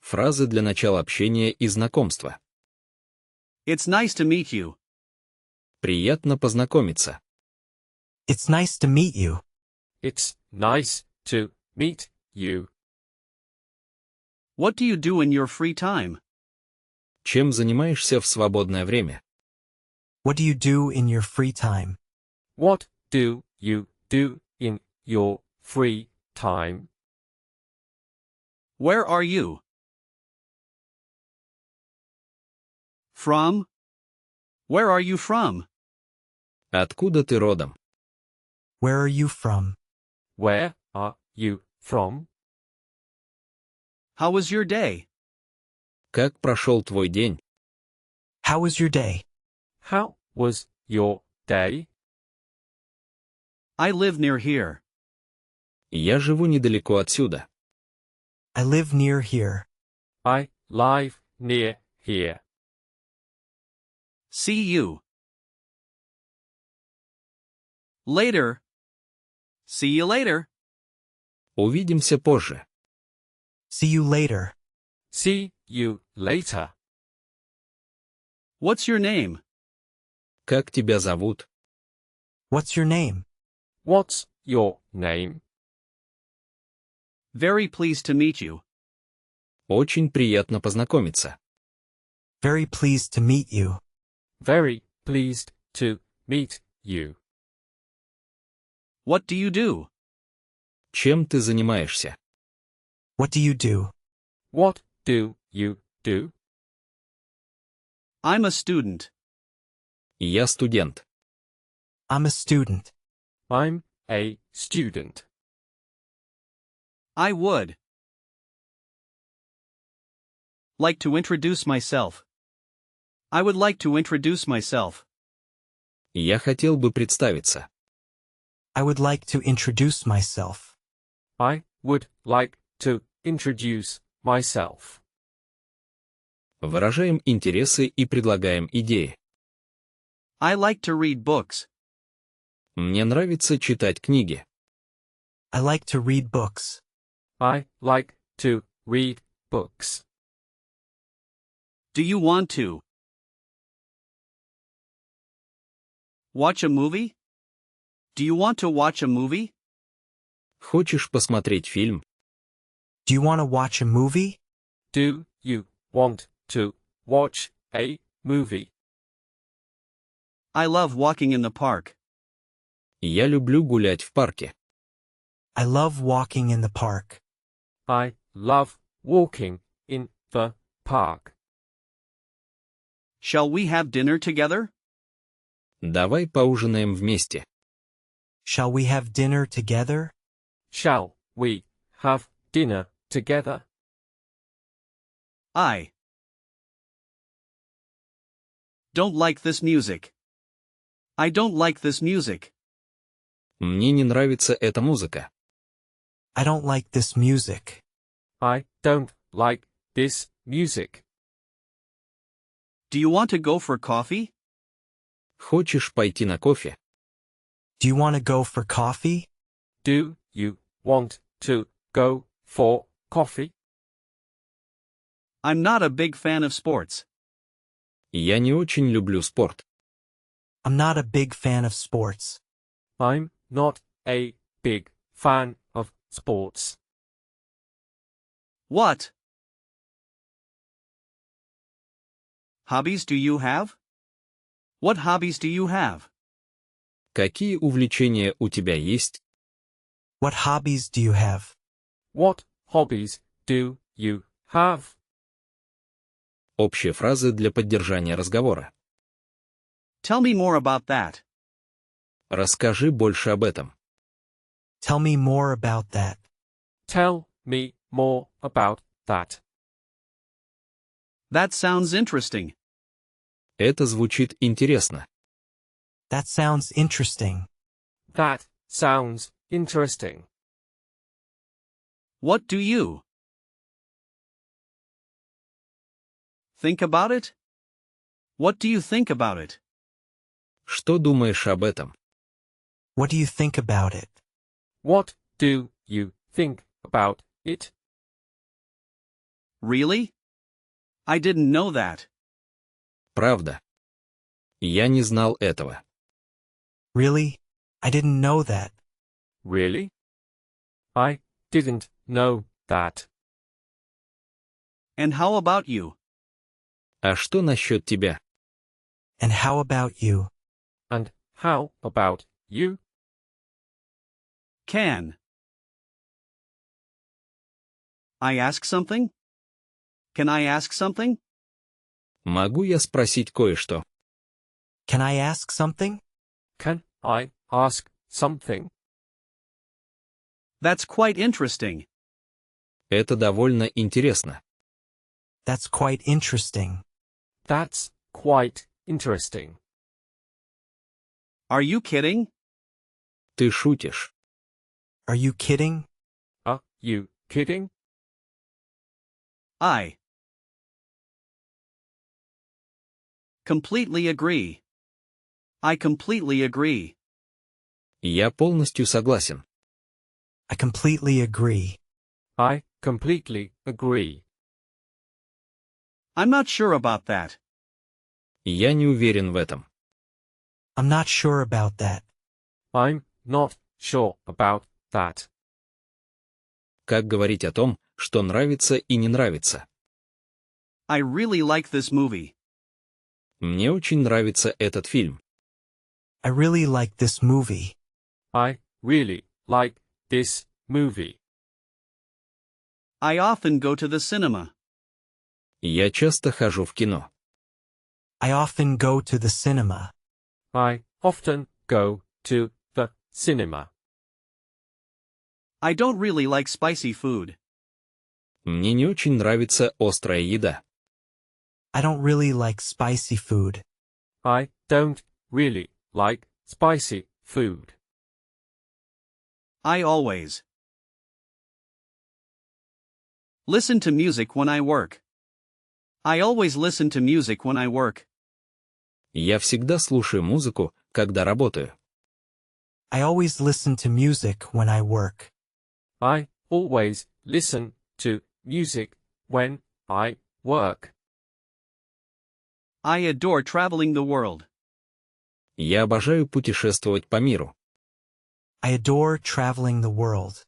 Фразы для начала общения и знакомства. It's nice to meet you. Приятно познакомиться. It's nice to meet you. It's nice to meet you. What do you do in your free time? Чем занимаешься в свободное время? What do you do in your free time? What do you do in your free time? Where are you? From? Where are you from? Откуда ты родом? Where are you from? Where are you from? How was your day? Как прошел твой день? How was your day? How was your day? I live near here. Я живу недалеко отсюда. I live near here. I live near here. See you. Later. See you later. Увидимся позже. See you later. See you later. What's your name? Как тебя зовут? What's your name? What's your name? Very pleased to meet you. Очень приятно познакомиться. Very pleased to meet you. Very pleased to meet you. What do you do? Чем ты занимаешься? What do you do? What do you do? I'm a student. Я студент. I'm a student. I'm a student. I would like to introduce myself. I would like to introduce myself. Я хотел бы представиться. I would like to introduce myself. I would like to introduce myself. Выражаем интересы и предлагаем идеи. I like to read books. Мне нравится читать книги. I like to read books. I like to read books. Do you want to watch a movie? Do you want to watch a movie? Хочешь посмотреть фильм? Do you want to watch a movie? Do you want to watch a movie? I love walking in the park. Я люблю гулять в парке. I love walking in the park. I love walking in the park. Shall we have dinner together? Давай поужинаем вместе. Shall we have dinner together? Shall we have dinner together? I don't like this music. I don't like this music. Мне не нравится эта музыка. I don't like this music. I don't like this music. Do you want to go for coffee? Хочешь пойти на кофе? Do you want to go for coffee? Do you want to go for coffee? I'm not a big fan of sports. Я не очень люблю спорт. I'm not a big fan of sports. I'm not a big fan of sports. What hobbies do you have? What hobbies do you have? Какие увлечения у тебя есть? What hobbies do you have? What hobbies do you have? Общие фразы для поддержания разговора. Tell me more about that. Расскажи больше об этом. Tell me more about that. Tell me more about that. That sounds interesting. Это звучит интересно. That sounds interesting. That sounds interesting. What do you think about it? What do you think about it? Что думаешь об этом? What do you think about it? What do you think about it? Really? I didn't know that. Правда. Я не знал этого. Really? I didn't know that. Really? I didn't know that. And how about you? А что насчет тебя? And how about you? And how about you? Can I ask something? Can I ask something? Могу я спросить кое-что? Can I ask something? Can I ask something? That's quite interesting. Это довольно интересно. That's quite interesting. That's quite interesting. Are you kidding? Ты шутишь. Are you kidding? Are you kidding? I completely agree. I completely agree. Я полностью согласен. I completely agree. I completely agree. I'm not sure about that. Я не уверен в этом. I'm not sure about that. I'm not sure about that. Как говорить о том, что нравится и не нравится? I really like this movie. Мне очень нравится этот фильм. I really like this movie. I really like this movie. I often go to the cinema. Я часто хожу в кино. I often go to the cinema. I often go to the cinema. I don't really like spicy food. Мне не очень нравится острая еда. I don't really like spicy food. I don't really like spicy food. I always listen to music when I work. I always listen to music when I work. Я всегда слушаю музыку, когда работаю. I always listen to music when I work. I always listen to music when I work. I adore traveling the world. Я обожаю путешествовать по миру. I adore traveling the world.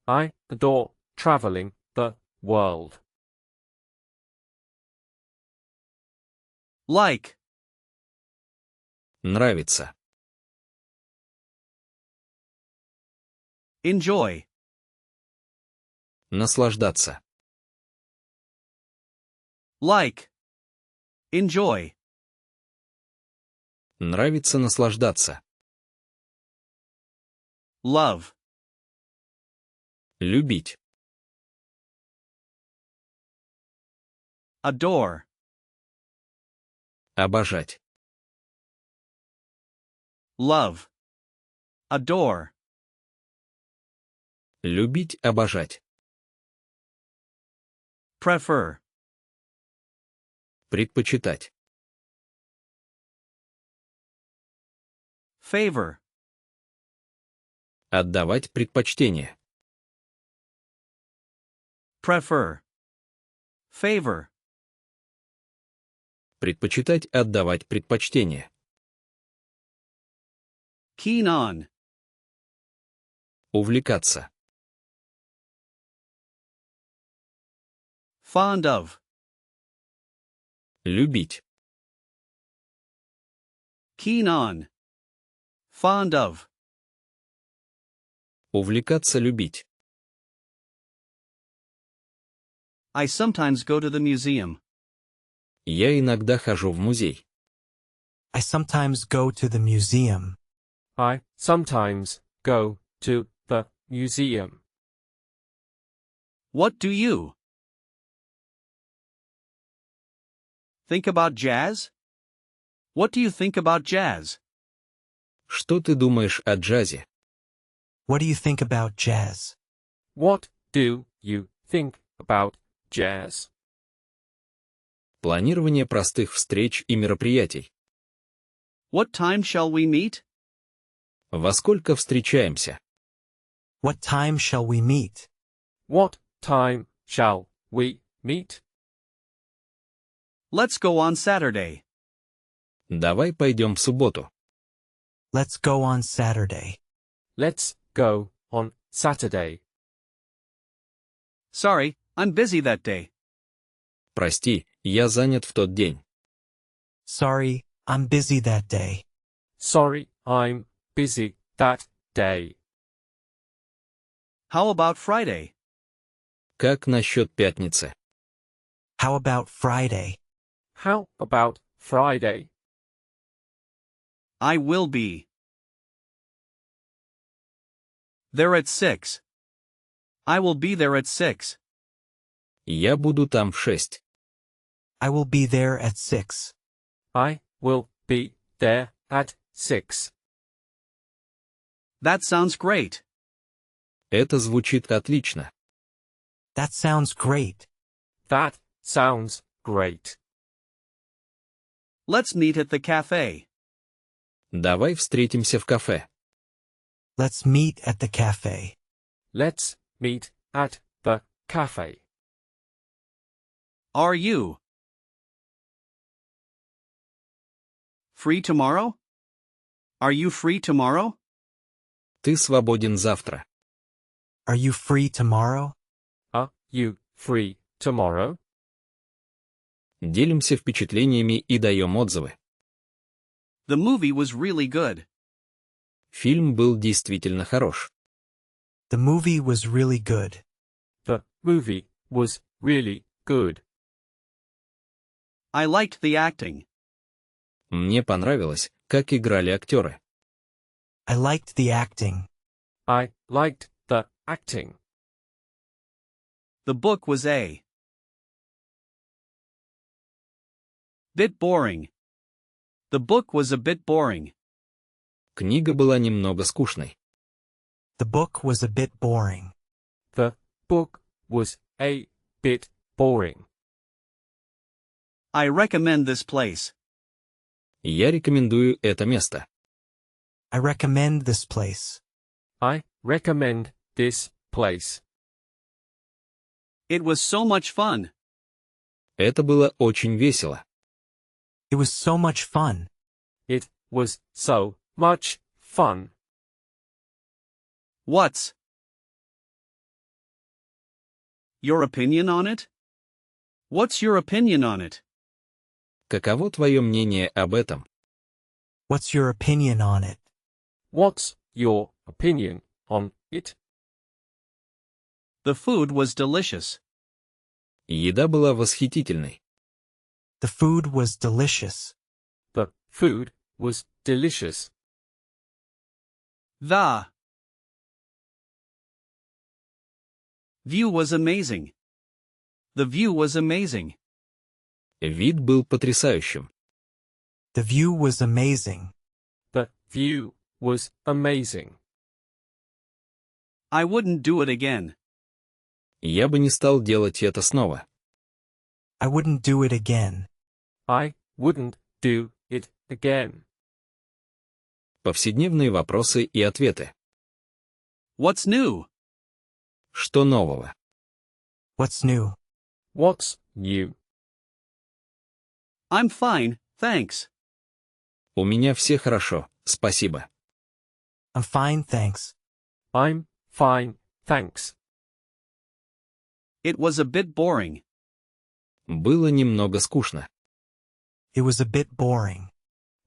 I adore traveling the world. Like, Нравится. enjoy, Наслаждаться. like, enjoy, Нравится наслаждаться. love, Любить. adore, Обожать. love, adore, Любить, обожать. prefer, Предпочитать. favor, Отдавать предпочтение. prefer, favor, Предпочитать, отдавать предпочтение. keen on, Увлекаться. fond of, Любить. keen on, fond of, Увлекаться, любить. I sometimes go to the museum. Я иногда хожу в музей. I sometimes go to the museum. I sometimes go to the museum. What do you think about jazz? What do you think about jazz? Что ты думаешь о джазе? What do you think about jazz? What do you think about jazz? Планирование простых встреч и мероприятий. What time shall we meet? Во сколько встречаемся? What time shall we meet? What time shall we meet? Let's go on Saturday. Давай пойдем в субботу. Let's go on Saturday. Let's go on Saturday. Sorry, I'm busy that day. Прости, я занят в тот день. Sorry, I'm busy that day. Sorry, I'm busy that day. How about Friday? Как насчет пятницы? How about Friday? How about Friday? I will be there at 6. I will be there at 6. Я буду там в 6. I will be there at 6. I will be there at 6. That sounds great. Это звучит отлично. That sounds great. That sounds great. Let's meet at the cafe. Давай встретимся в кафе. Let's meet at the cafe. Let's meet at the cafe. Are you free tomorrow? Are you free tomorrow? Ты свободен завтра. Are you free tomorrow? Are you free tomorrow? Делимся впечатлениями и даем отзывы. The movie was really good. Фильм был действительно хорош. The movie was really good. The movie was really good. I liked the acting. Мне понравилось, как играли актеры. I liked the acting. I liked the acting. The book was a bit boring. The book was a bit boring. Книга была немного скучной. The book was a bit boring. The book was a bit boring. I recommend this place. Я рекомендую это место. I recommend this place. I recommend this place. It was so much fun. Это было очень весело. It was so much fun. It was so much fun. What's your opinion on it? What's your opinion on it? Каково твое мнение об этом? What's your opinion on it? What's your opinion on it? The food was delicious. Еда была восхитительной. The food was delicious. The food was delicious. The view was amazing. The view was amazing. Вид был потрясающим. The view was amazing. The view was amazing. I wouldn't do it again. Я бы не стал делать это снова. I wouldn't do it again. I wouldn't do it again. Повседневные вопросы и ответы. What's new? Что нового? What's new? What's new? I'm fine, thanks. У меня все хорошо, спасибо. I'm fine, thanks. I'm fine, thanks. It was a bit boring. Было немного скучно. It was a bit boring.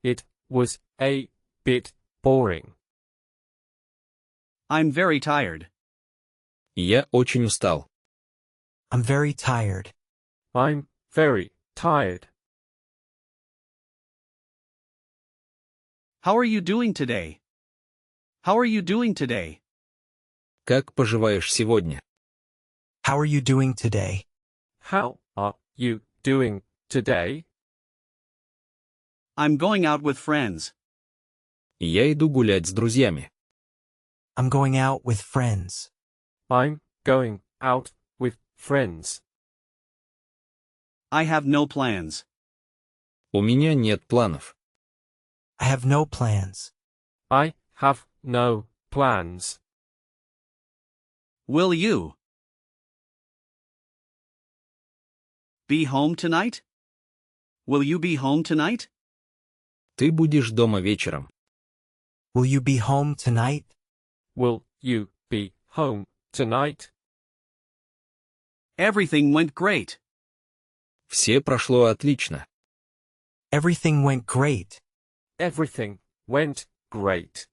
It was a bit boring. I'm very tired. Я очень устал. I'm very tired. I'm very tired. How are you doing today? How are you doing today? Как поживаешь сегодня? How are you doing today? How are you doing today? I'm going out with friends. Я иду гулять с друзьями. I'm going out with friends. I'm going out with friends. I have no plans. У меня нет планов. I have no plans. I have no plans. Will you? be home tonight? Will you be home tonight? Ты будешь дома вечером. Will you be home tonight? Will you be home tonight? Everything went great. Все прошло отлично. Everything went great. Everything went great.